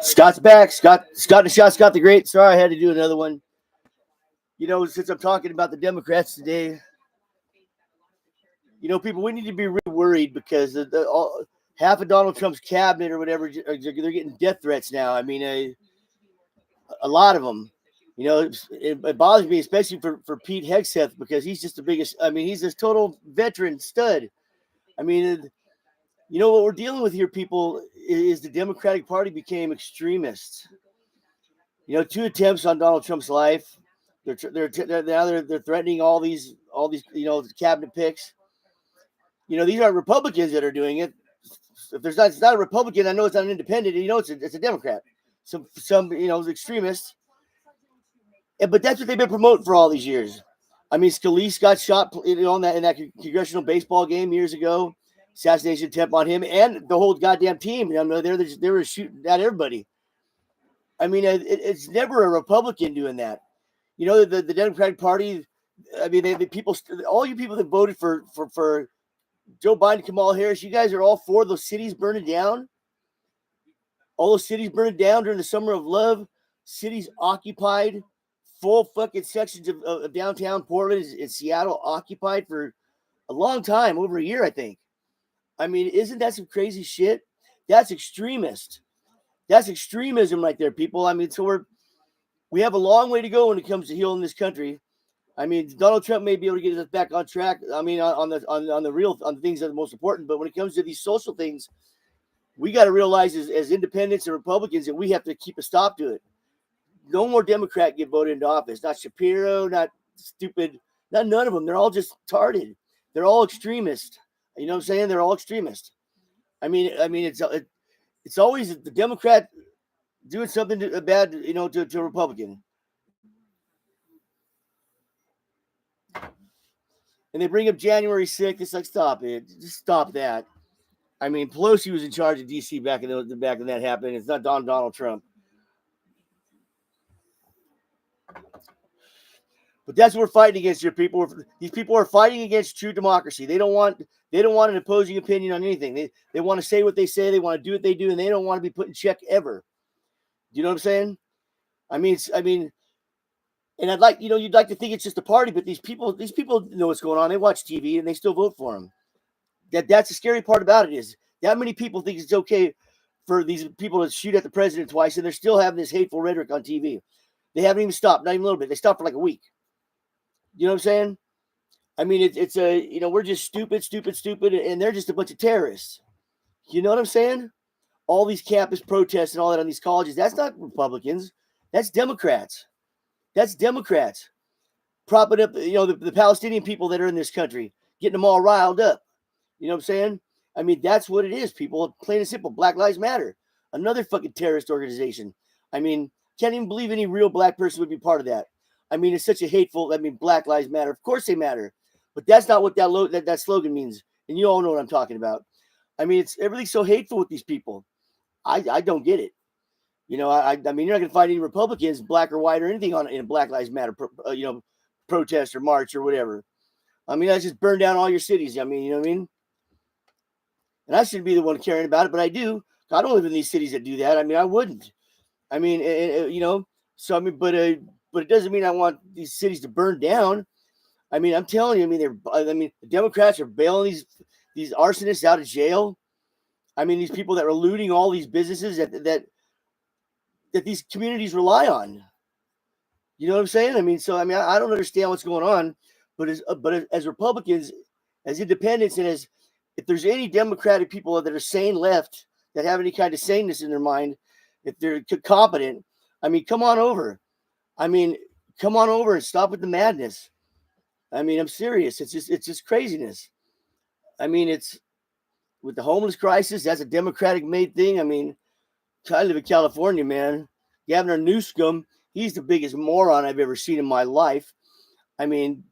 Scott's back. Scott the Shot, Scott the Great. Sorry, I had to do another one. Since I'm talking about the Democrats today, people, we need to be really worried because half of Donald Trump's cabinet or whatever, they're getting death threats now. I mean, a lot of them. It bothers me, especially for Pete Hegseth, because he's just the biggest. I mean, he's this total veteran stud. I mean, what we're dealing with here, people, is the Democratic Party became extremists. 2 attempts on Donald Trump's life. They're threatening all these cabinet picks. These aren't Republicans that are doing it. If it's not a Republican, I know it's not an independent. It's a Democrat. Some extremists. But that's what they've been promoting for all these years. I mean, Scalise got shot in that congressional baseball game years ago. Assassination attempt on him and the whole goddamn team. They were shooting at everybody. I mean, it's never a Republican doing that. The Democratic Party. I mean, all you people that voted for Joe Biden, Kamala Harris, you guys are all for those cities burning down. All those cities burning down during the summer of love. Cities occupied. Full fucking sections of downtown Portland and Seattle occupied for a long time, over a year, I think. I mean, isn't that some crazy shit? That's extremist. That's extremism right there, people. I mean, so we have a long way to go when it comes to healing this country. I mean, Donald Trump may be able to get us back on track. I mean, on the things that are most important. But when it comes to these social things, we got to realize as independents and Republicans that we have to keep a stop to it. No more Democrat get voted into office. Not Shapiro, not stupid, none of them. They're all just retarded. They're all extremists. You know what I'm saying? They're all extremists. I mean, it's always the Democrat doing something bad, to a Republican. And they bring up January 6th. It's like, stop it. Just stop that. I mean, Pelosi was in charge of D.C. back when that happened. It's not Donald Trump. But that's what we're fighting against here, people. These people are fighting against true democracy. They don't want an opposing opinion on anything. They want to say what they say. They want to do what they do, and they don't want to be put in check ever. Do you know what I'm saying? I mean, and I'd like, you'd like to think it's just a party, but these people know what's going on. They watch TV and they still vote for them. That's the scary part about it is that many people think it's okay for these people to shoot at the president twice, and they're still having this hateful rhetoric on TV. They haven't even stopped, not even a little bit. They stopped for like a week. You know what I'm saying? I mean, we're just stupid, and they're just a bunch of terrorists. You know what I'm saying? All these campus protests and all that on these colleges, that's not Republicans. That's Democrats. That's Democrats propping up, the Palestinian people that are in this country, getting them all riled up. You know what I'm saying? I mean, that's what it is, people. Plain and simple. Black Lives Matter. Another fucking terrorist organization. I mean, can't even believe any real black person would be part of that. I mean, it's such a hateful, Black Lives Matter. Of course they matter. But that's not what that slogan means. And you all know what I'm talking about. I mean, everything's so hateful with these people. I don't get it. I mean, you're not going to find any Republicans, black or white or anything in a Black Lives Matter, protest or march or whatever. I mean, that's just burn down all your cities. I mean, you know what I mean? And I shouldn't be the one caring about it, but I do. I don't live in these cities that do that. I mean, I wouldn't. I mean, so I mean, but it doesn't mean I want these cities to burn down. I mean, I'm telling you, the Democrats are bailing these arsonists out of jail. I mean, these people that are looting all these businesses that these communities rely on. You know what I'm saying? I mean, I don't understand what's going on, but as Republicans, as independents, and if there's any Democratic people that are sane left, that have any kind of saneness in their mind, if they're competent, I mean, come on over. I mean, come on over and stop with the madness. I mean, I'm serious. It's just craziness. I mean, it's with the homeless crisis. That's a Democratic made thing. I mean, I live in California, man. Governor Newsom, he's the biggest moron I've ever seen in my life. I mean,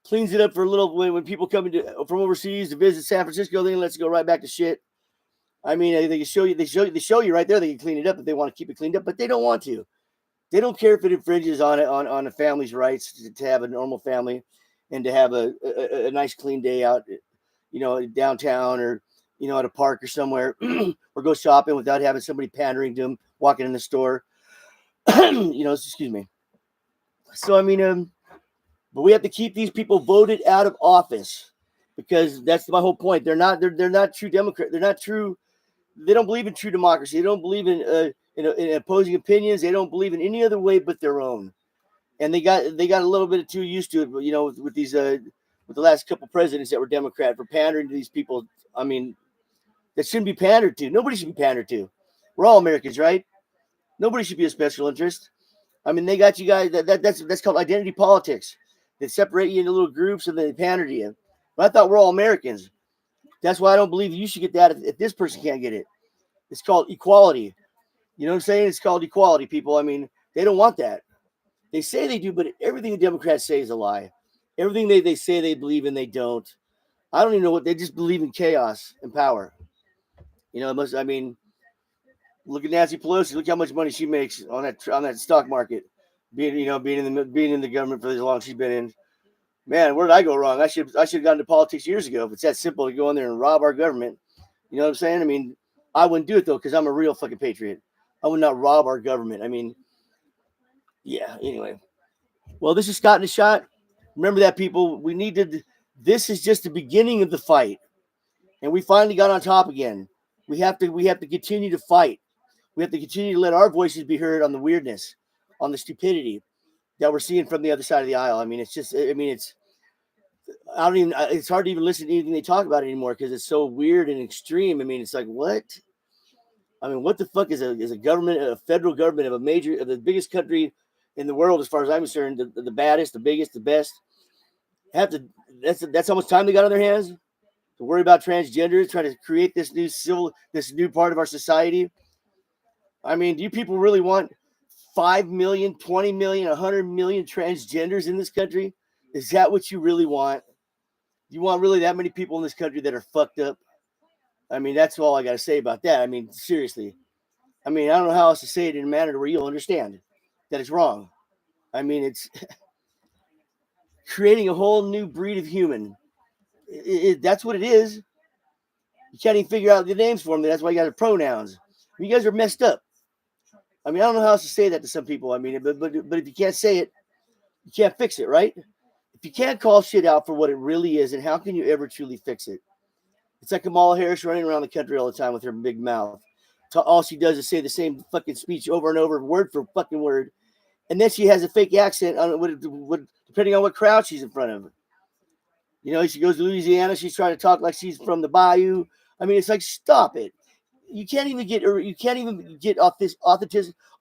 cleans it up for a little when people come from overseas to visit San Francisco, then let's go right back to shit. I mean, they can show you right there. They can clean it up if they want to keep it cleaned up, but they don't want to. They don't care if it infringes on a family's rights to have a normal family and to have a nice clean day out, downtown or at a park or somewhere, or go shopping without having somebody pandering to them walking in the store. Excuse me. So I mean, but we have to keep these people voted out of office because that's my whole point. They're not true Democrat. They're not true. They don't believe in true democracy. They don't believe in opposing opinions. They don't believe in any other way but their own. And they got a little bit too used to it, with these with the last couple presidents that were Democrat for pandering to these people. I mean, that shouldn't be pandered to. Nobody should be pandered to. We're all Americans, right? Nobody should be a special interest. I mean, they got you guys. That's called identity politics. They separate you into little groups and then they pander to you. But I thought we're all Americans. That's why I don't believe you should get that if this person can't get it. It's called equality. You know what I'm saying? It's called equality, people. I mean, they don't want that. They say they do, but everything the Democrats say is a lie. Everything they say they believe in, they don't. I don't even know what they just believe in chaos and power. Look at Nancy Pelosi. Look how much money she makes on that stock market, being in the government for as long as she's been in. Man, where did I go wrong? I should have gotten into politics years ago. If it's that simple to go in there and rob our government, you know what I'm saying? I mean, I wouldn't do it though because I'm a real fucking patriot. I would not rob our government. I mean, yeah. Anyway, well, this is Scott in the Shot. Remember that, people. This is just the beginning of the fight, and we finally got on top again. We have to continue to fight. We have to continue to let our voices be heard on the weirdness, on the stupidity that we're seeing from the other side of the aisle. I mean, it's hard to even listen to anything they talk about anymore because it's so weird and extreme. I mean, it's like, what? I mean, what the fuck is a government, a federal government of the biggest country in the world, as far as I'm concerned, the baddest, the biggest, the best, that's how much time they got on their hands to worry about transgenders, trying to create this new part of our society. I mean, do you people really want 5 million, 20 million, 100 million transgenders in this country? Is that what you really want? Do you want really that many people in this country that are fucked up? I mean, that's all I got to say about that. I mean, seriously. I mean, I don't know how else to say it in a manner where you'll understand that it's wrong. I mean, it's creating a whole new breed of human. That's what it is. You can't even figure out the names for them. That's why you got the pronouns. You guys are messed up. I mean, I don't know how else to say that to some people. I mean, but if you can't say it, you can't fix it, right? If you can't call shit out for what it really is, and how can you ever truly fix it? It's like Kamala Harris running around the country all the time with her big mouth. All she does is say the same fucking speech over and over, word for fucking word. And then she has a fake accent depending on what crowd she's in front of. She goes to Louisiana. She's trying to talk like she's from the bayou. I mean, it's like, stop it. You can't even get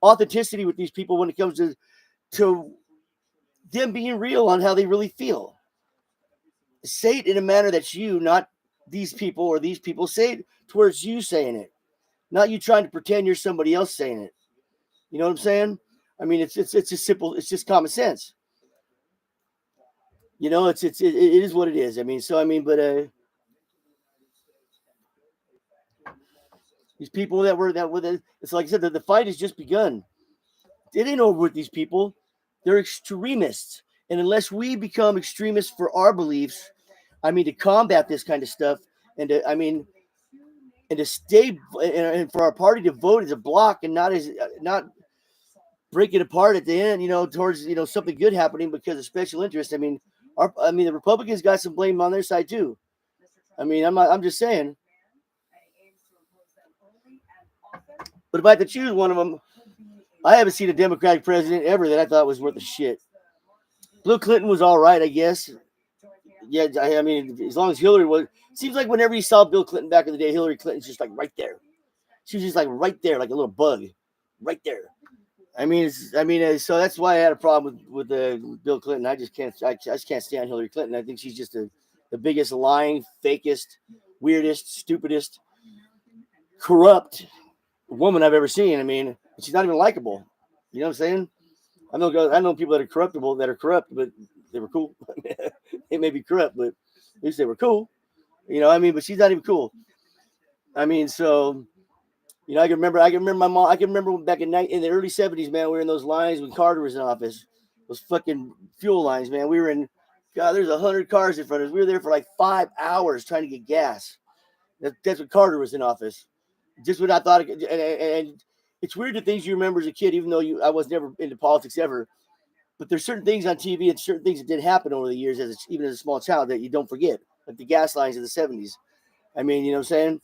authenticity with these people when it comes to them being real on how they really feel. Say it in a manner that's you, not these people or these people. Say it towards you saying it, not you trying to pretend you're somebody else saying it. You know what I'm saying? I mean, it's just simple. It's just common sense. It is what it is. I mean, but these people it's like I said, the fight has just begun. It ain't over with these people. They're extremists. And unless we become extremists for our beliefs, I mean, to combat this kind of stuff and to stay and for our party to vote as a block and not break it apart at the end, towards, something good happening because of special interest. I mean, the Republicans got some blame on their side too. I mean, I'm just saying. But if I had to choose one of them, I haven't seen a Democratic president ever that I thought was worth a shit. Bill Clinton was all right, I guess. Yeah, I mean, as long as Hillary was. It seems like whenever you saw Bill Clinton back in the day, Hillary Clinton's just like right there. She was just like right there, like a little bug, right there. So that's why I had a problem with Bill Clinton. I just can't stand Hillary Clinton. I think she's just the biggest lying, fakest, weirdest, stupidest, corrupt woman I've ever seen. I mean, she's not even likable. You know what I'm saying? I know people that are corruptible, that are corrupt, but they were cool. They may be corrupt, but at least they were cool. But she's not even cool. I mean, so, I can remember my mom. I can remember back in the early 70s, man, we were in those lines when Carter was in office. Those fucking fuel lines, man. There's 100 cars in front of us. We were there for like 5 hours trying to get gas. That's when Carter was in office. Just when I thought, and it's weird the things you remember as a kid, even though I was never into politics ever. But there's certain things on TV and certain things that did happen over the years, even as a small child, that you don't forget, like the gas lines in the 70s. I mean, you know what I'm saying?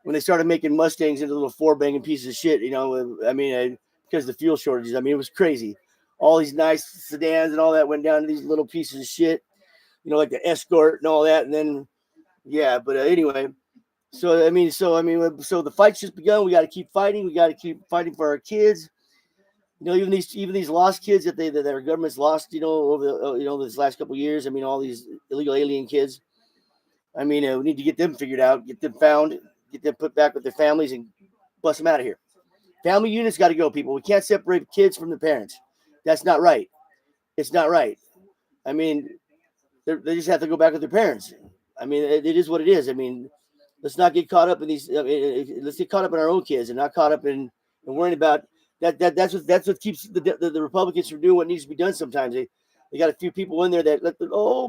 When they started making Mustangs into little four-banging pieces of shit, you know, I mean, because of the fuel shortages, I mean, it was crazy. All these nice sedans and all that went down to these little pieces of shit, you know, like the Escort and all that. And then, yeah, but anyway, so the fight's just begun. We got to keep fighting. We got to keep fighting for our kids. You know, even these lost kids that our government's lost, you know, over this last couple of years. I mean, all these illegal alien kids. I mean, we need to get them figured out, get them found, get them put back with their families, and bust them out of here. Family units got to go, people. We can't separate kids from the parents. That's not right. It's not right. I mean, they just have to go back with their parents. I mean, it is what it is. I mean, let's not get caught up in these. Let's get caught up in our own kids and not caught up in worrying about that. That's what keeps the Republicans from doing what needs to be done. Sometimes they got a few people in there that oh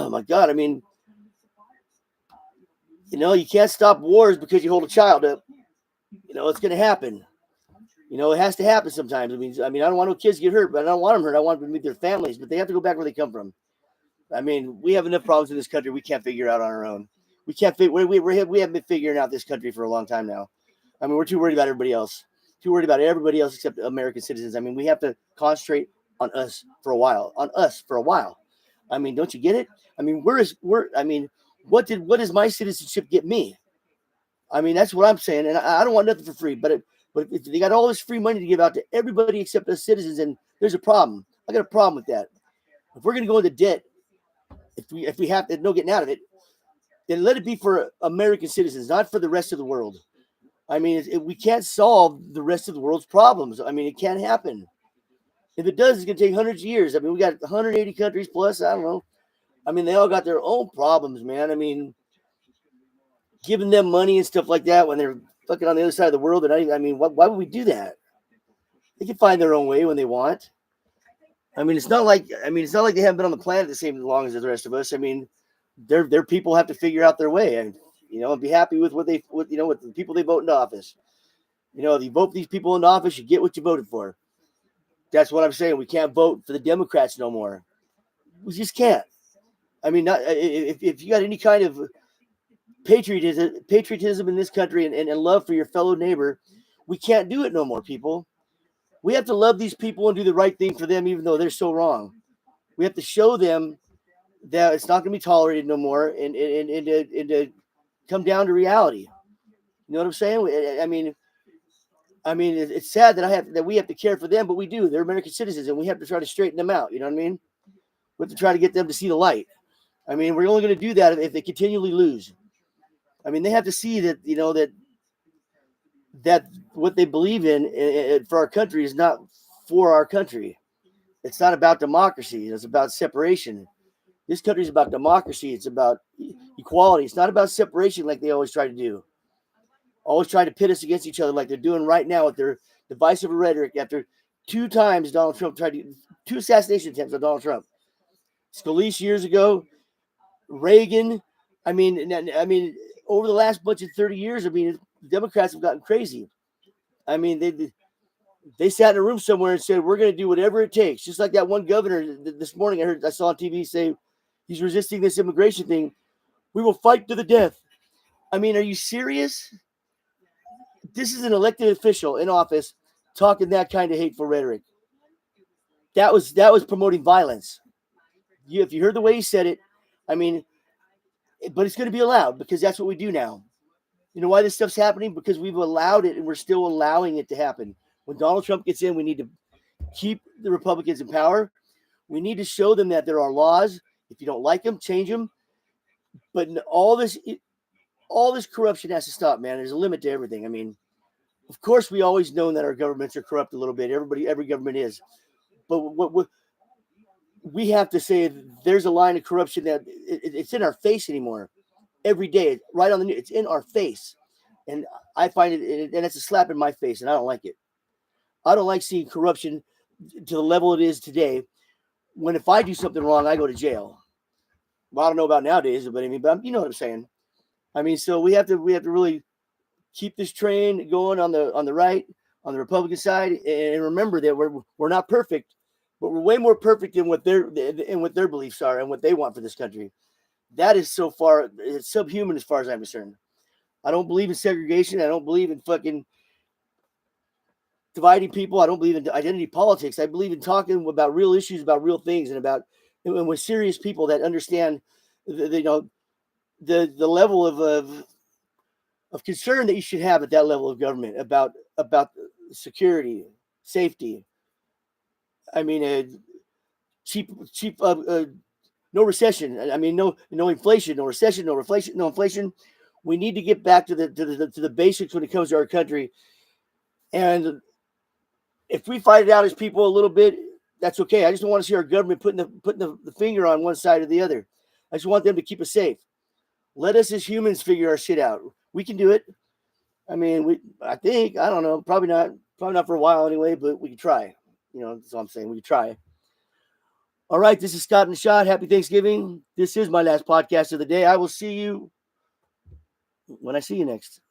my God. I mean, you know, you can't stop wars because you hold a child up. You know, it's going to happen. You know, it has to happen sometimes. I mean, I don't want no kids to get hurt, but I don't want them hurt. I want them to meet their families, but they have to go back where they come from. I mean, we have enough problems in this country we can't figure out on our own. We can't we haven't been figuring out this country for a long time now. I mean, we're too worried about everybody else. Too worried about everybody else except American citizens. I mean, we have to concentrate on us for a while. I mean, don't you get it? I mean, what does my citizenship get me? I mean, that's what I'm saying. And I don't want nothing for free, but if they got all this free money to give out to everybody except us citizens, and there's a problem. I got a problem with that. If we're going to go into debt, if we have to, no getting out of it, then let it be for American citizens, not for the rest of the world. I mean, we can't solve the rest of the world's problems. I mean, it can't happen. If it does, it's going to take hundreds of years. I mean, we got 180 countries plus, I don't know. I mean, they all got their own problems, man. I mean, giving them money and stuff like that when they're fucking on the other side of the world. And I mean, why would we do that? They can find their own way when they want. I mean, it's not like they haven't been on the planet the same long as the rest of us. I mean, their people have to figure out their way and, you know, and be happy with with the people they vote into office. You know, if you vote these people into office, you get what you voted for. That's what I'm saying. We can't vote for the Democrats no more. We just can't. I mean, if you got any kind of patriotism in this country and love for your fellow neighbor, we can't do it no more, people. We have to love these people and do the right thing for them, even though they're so wrong. We have to show them that it's not going to be tolerated no more, and to come down to reality. You know what I'm saying? I mean, it's sad that we have to care for them, but we do. They're American citizens, and we have to try to straighten them out. You know what I mean? We have to try to get them to see the light. I mean, we're only going to do that if they continually lose. I mean, they have to see that, you know, that what they believe in for our country is not for our country. It's not about democracy. It's about separation. This country is about democracy. It's about equality. It's not about separation like they always try to do. Always try to pit us against each other like they're doing right now with their divisive rhetoric after 2 times Donald Trump tried to 2 assassination attempts on Donald Trump. Scalise years ago, Reagan. I mean, over the last bunch of 30 years, I mean, Democrats have gotten crazy. I mean, they sat in a room somewhere and said, we're going to do whatever it takes. Just like that one governor this morning, I saw on TV say he's resisting this immigration thing. We will fight to the death. I mean, are you serious? This is an elected official in office talking that kind of hateful rhetoric. That was promoting violence. If you heard the way he said it, I mean, but it's going to be allowed because that's what we do now. You know why this stuff's happening? Because we've allowed it and we're still allowing it to happen. When Donald Trump gets in, we need to keep the Republicans in power. We need to show them that there are laws. If you don't like them, change them. But all this corruption has to stop, man. There's a limit to everything. I mean, of course, we always known that our governments are corrupt a little bit. Every government is. But what we have to say, there's a line of corruption that it's in our face anymore. Every day, right on the news, it's in our face. And I find it, and it's a slap in my face, and I don't like it. I don't like seeing corruption to the level it is today, when if I do something wrong, I go to jail. Well, I don't know about nowadays, but you know what I'm saying. I mean, so we have to really keep this train going on the right, on the Republican side, and remember that we're not perfect, but we're way more perfect than what their beliefs are and what they want for this country. That is so far it's subhuman as far as I'm concerned. I don't believe in segregation. I don't believe in fucking dividing people. I don't believe in identity politics. I believe in talking about real issues, about real things, and with serious people that understand the level of concern that you should have at that level of government about security, safety. I mean, cheap, no recession. I mean, no inflation, no recession, no inflation. We need to get back to the basics when it comes to our country. And if we fight it out as people a little bit, that's okay. I just don't want to see our government putting the finger on one side or the other. I just want them to keep us safe. Let us as humans figure our shit out. We can do it. I mean, I think, I don't know, probably not for a while anyway, but we can try. That's all I'm saying. We can try. All right, this is Scott and Shot. Happy Thanksgiving. This is my last podcast of the day. I will see you when I see you next.